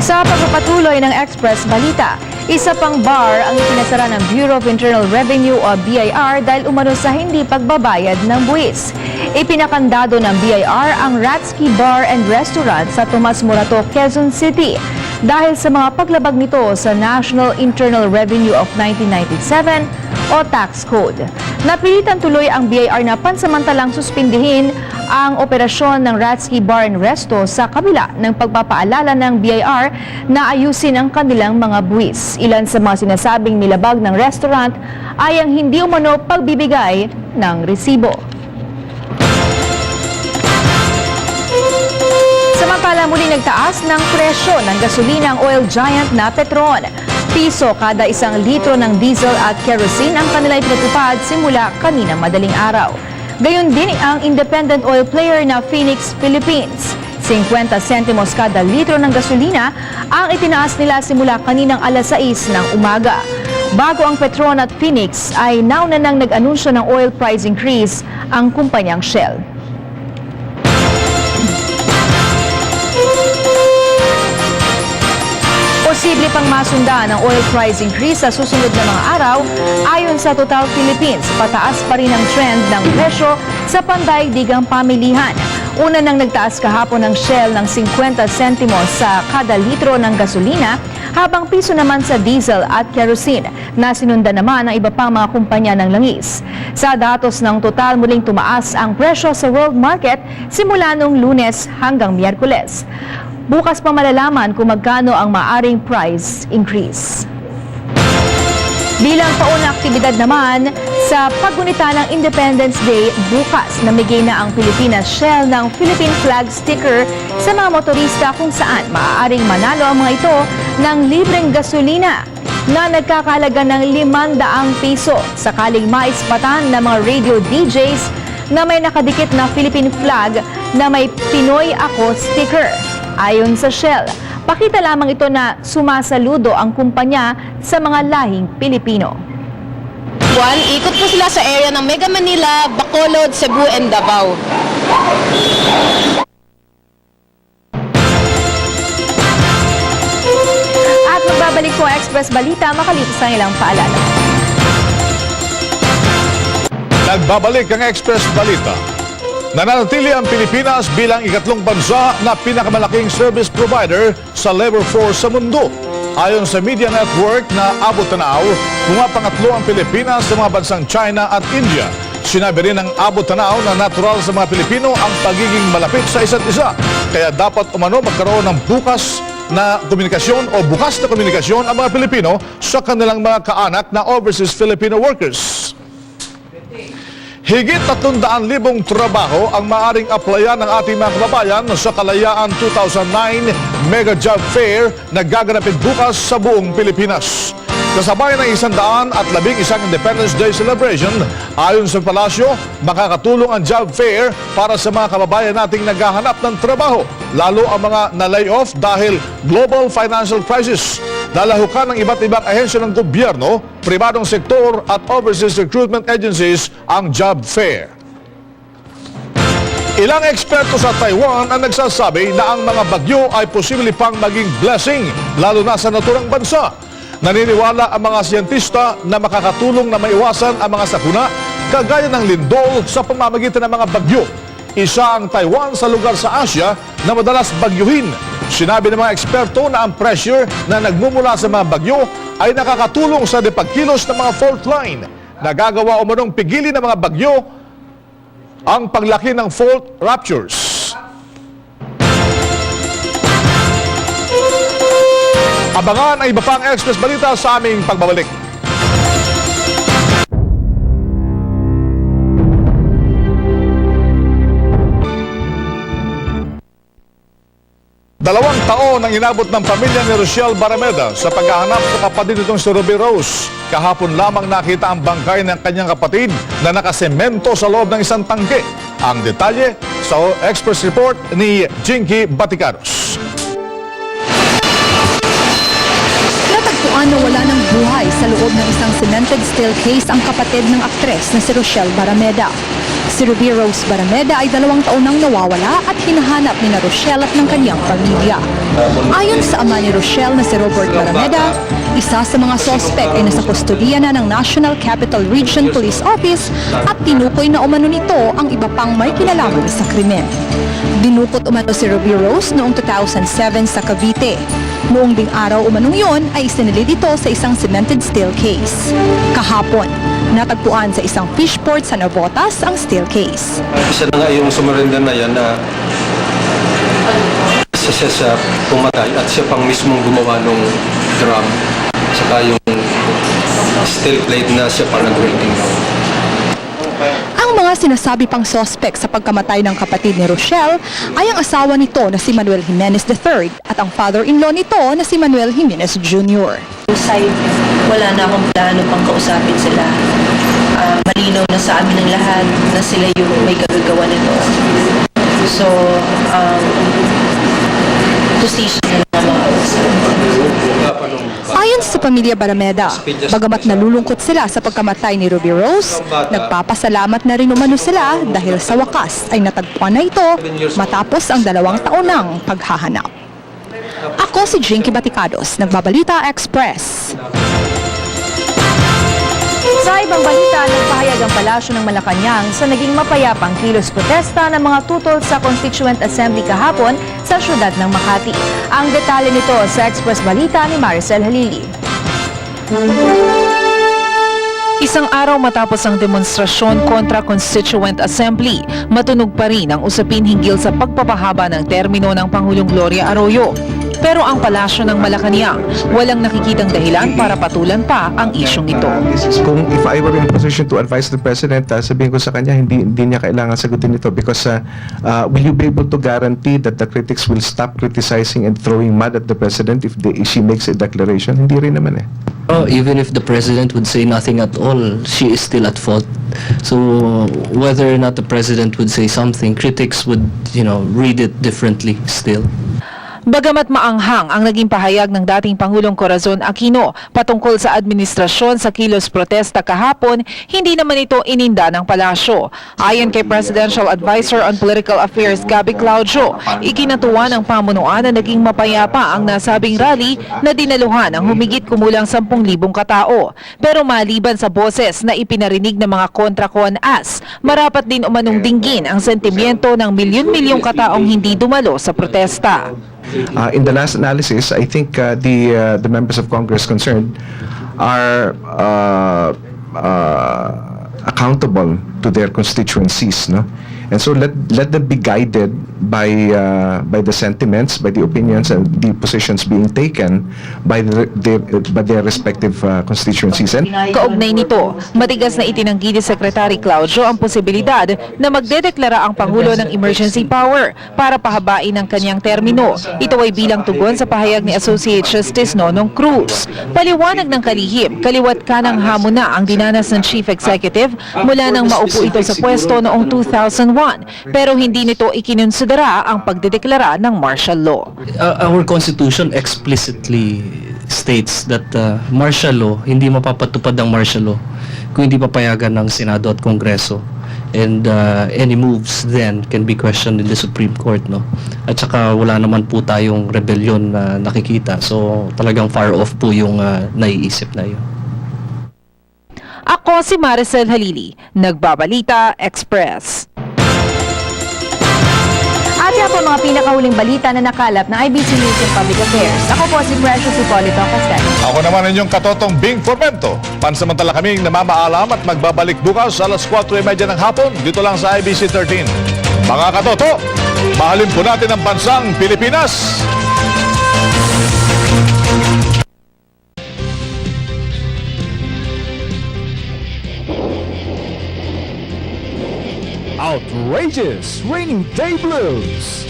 Sa pagpapatuloy ng Express Balita, isa pang bar ang itinasara ng Bureau of Internal Revenue o BIR dahil umano sa hindi pagbabayad ng buwis. Ipinakandado ng BIR ang Ratsky Bar and Restaurant sa Tomas Morato, Quezon City dahil sa mga paglabag nito sa National Internal Revenue of 1997 o Tax Code. Napilitan tuloy ang BIR na pansamantalang suspindihin ang operasyon ng Ratsky Bar and Resto sa kabila ng pagpapaalala ng BIR na ayusin ang kanilang mga buwis. Ilan sa mga sinasabing nilabag ng restaurant ay ang hindi umano pagbibigay ng resibo. Samantala muli nagtaas ng presyo ng gasolina ang oil giant na Petron. Piso kada 1 litro ng diesel at kerosene ang kanilang pinatupad simula kaninang madaling araw. Gayon din ang independent oil player na Phoenix Philippines. 50 sentimos kada litro ng gasolina ang itinaas nila simula kaninang alas 6 ng umaga. Bago ang Petron at Phoenix ay nauna nang nag-anunsyo ng oil price increase ang kumpanyang Shell. Posible pang masundan ang oil price increase sa susunod na mga araw. Ayon sa Total Philippines, pataas pa rin ang trend ng presyo sa pandaigdigang pamilihan. Una nang nagtaas kahapon ng Shell ng 50 sentimos sa kada litro ng gasolina, habang piso naman sa diesel at kerosene, na sinundan naman ng iba pang mga kumpanya ng langis. Sa datos ng Total, muling tumaas ang presyo sa world market simula noong Lunes hanggang Miyerkules. Bukas pa malalaman kung magkano ang maaring price increase. Bilang paunang aktibidad naman, sa paggunita ng Independence Day, bukas namigay na ang Pilipinas Shell ng Philippine Flag Sticker sa mga motorista kung saan maaaring manalo ang mga ito ng libreng gasolina na nagkakahalaga ng 500 piso sakaling maispatan ng mga radio DJs na may nakadikit na Philippine flag na may Pinoy Ako sticker. Ayon sa Shell, pakita lamang ito na sumasaludo ang kumpanya sa mga lahing Pilipino. Ikot po sila sa area ng Mega Manila, Bacolod, Cebu, and Davao. At magbabalik po ang Express Balita makalipas ang ilang paalala. Nagbabalik ang Express Balita. Nananatili ang Pilipinas bilang ikatlong bansa na pinakamalaking service provider sa labor force sa mundo. Ayon sa media network na Abot Tanaw, pumapangatlo ang Pilipinas sa mga bansang China at India. Sinabi rin ng Abot Tanaw na natural sa mga Pilipino ang pagiging malapit sa isa't isa. Kaya dapat umano magkaroon ng bukas na komunikasyon ang mga Pilipino sa kanilang mga kaanak na overseas Filipino workers. Higit 300,000 trabaho ang maaring applyan ng ating mga kababayan sa Kalayaan 2009 Mega Job Fair na gaganapin bukas sa buong Pilipinas. Kasabay ng 111 Independence Day celebration, ayon sa palasyo, makakatulong ang job fair para sa mga kababayan nating naghahanap ng trabaho, lalo ang mga na-layoff dahil global financial crisis. Lalahukan ng iba't ibang ahensya ng gobyerno, pribadong sektor at overseas recruitment agencies ang job fair. Ilang eksperto sa Taiwan ang nagsasabi na ang mga bagyo ay posible pang maging blessing, lalo na sa naturang bansa. Naniniwala ang mga siyentista na makakatulong na maiwasan ang mga sakuna kagaya ng lindol sa pamamagitan ng mga bagyo. Isa ang Taiwan sa lugar sa Asia na madalas bagyuhin. Sinabi ng mga eksperto na ang pressure na nagmumula sa mga bagyo ay nakakatulong sa pagkilos ng mga fault line. Nagagawa umanong pigilin ng mga bagyo ang paglaki ng fault ruptures. Abangan ang iba pang Express Balita sa aming pagbabalik. Dalawang taon ang inabot ng pamilya ni Rochelle Barameda sa paghahanap sa kapatid nitong si Ruby Rose. Kahapon lamang nakita ang bangkay ng kanyang kapatid na nakasemento sa loob ng isang tangke. Ang detalye sa Express Report ni Jinky Baticaros. Natagpuan na wala ng buhay sa loob ng isang cemented steel case ang kapatid ng aktres na si Rochelle Barameda. Si Ruby Rose Barameda ay 2 taon nang nawawala at hinahanap ni Rochelle at ng kanyang pamilya. Ayon sa ama ni Rochelle na si Robert Barameda, isa sa mga sospek ay nasa kustodiya na ng National Capital Region Police Office at tinukoy na umano nito ang iba pang may kinalaman sa krimen. Dinukot umano si Ruby Rose noong 2007 sa Cavite. Noong ding araw umanong yon ay isinilid ito sa isang cemented steel case. Kahapon, natagpuan sa isang fish port sa Navotas ang steel case. Isa na nga yung sumerender na yan na siya pumatay at siya pang mismong gumawa ng drum saka yung steel plate na siya pang nag-rating. Ang mga sinasabi pang suspect sa pagkamatay ng kapatid ni Rochelle ay ang asawa nito na si Manuel Jimenez III at ang father-in-law nito na si Manuel Jimenez Jr. Side, wala na akong plano pang kausapin sila. Malinaw na sa amin ng lahat na sila yung may kagagawa nito. So, justisya na lang ang mga kausap. Ayon sa pamilya Barameda, bagamat nalulungkot sila sa pagkamatay ni Ruby Rose, nagpapasalamat na rin umano sila dahil sa wakas ay natagpuan na ito matapos ang 2 taon ng paghahanap. Ako si Jinky Baticados, Nagbabalita Express. Sa ibang balita, nagpahayag ang palasyo ng Malacanang sa naging mapayapang kilos protesta ng mga tutol sa Constituent Assembly kahapon sa siyudad ng Makati. Ang detalye nito sa Express Balita ni Maricel Halili. Isang araw matapos ang demonstrasyon kontra Constituent Assembly, matunog pa rin ang usapin hinggil sa pagpapahaba ng termino ng Pangulong Gloria Arroyo. Pero ang palasyo ng Malacanang, walang nakikitang dahilan para patulan pa ang isyong ito. Kung if I were in position to advise the President, sabihin ko sa kanya, hindi niya kailangan sagutin ito because will you be able to guarantee that the critics will stop criticizing and throwing mud at the President if she makes a declaration? Hindi rin naman eh. Oh, even if the President would say nothing at all, she is still at fault. So whether or not the President would say something, critics would, read it differently still. Bagamat maanghang ang naging pahayag ng dating Pangulong Corazon Aquino patungkol sa administrasyon sa kilos protesta kahapon, hindi naman ito ininda ng palasyo. Ayon kay Presidential Advisor on Political Affairs Gabby Claudio, ikinatuwa ng pamunuan na naging mapayapa ang nasabing rally na dinaluhan ng humigit kumulang 10,000 katao. Pero maliban sa boses na ipinarinig ng mga kontra-CONAS, marapat din umanong dinggin ang sentimiento ng milyon-milyong kataong hindi dumalo sa protesta. In the last analysis, I think the members of Congress concerned are accountable to their constituencies, no? And so let them be guided by the sentiments, by the opinions and the positions being taken by their respective constituencies. And Kaugnay nito, matigas na itinanggi ni Secretary Claudio ang posibilidad na magdedeklara ang Pangulo ng emergency power para pahabain ang kanyang termino. Ito ay bilang tugon sa pahayag ni Associate Justice Nonong Cruz. Paliwanag ng kalihim, kaliwat kanang hamon na ang dinanas ng Chief Executive mula nang maupo ito sa pwesto noong 2001, pero hindi nito ikinonsidera ang pagdedeklara ng martial law. Our Constitution explicitly states that martial law, hindi mapapatupad ang martial law kung hindi papayagan ng Senado at Kongreso. And any moves then can be questioned in the Supreme Court, no? At saka wala naman po tayong rebellion na nakikita. So talagang far off po yung naiisip na yun. Ako si Maricel Halili, Nagbabalita Express. At yan po mga pinakahuling balita na nakalap ng IBC News and Public Affairs. Ako po si Precious Hipolito Castello. Ako naman inyong katotong Bing Formento. Pansamantala kaming namamaalam at magbabalik bukas alas 4:30 ng hapon dito lang sa IBC 13. Mga katoto, mahalin po natin ang bansang Pilipinas. Outrageous Raining Day Blues.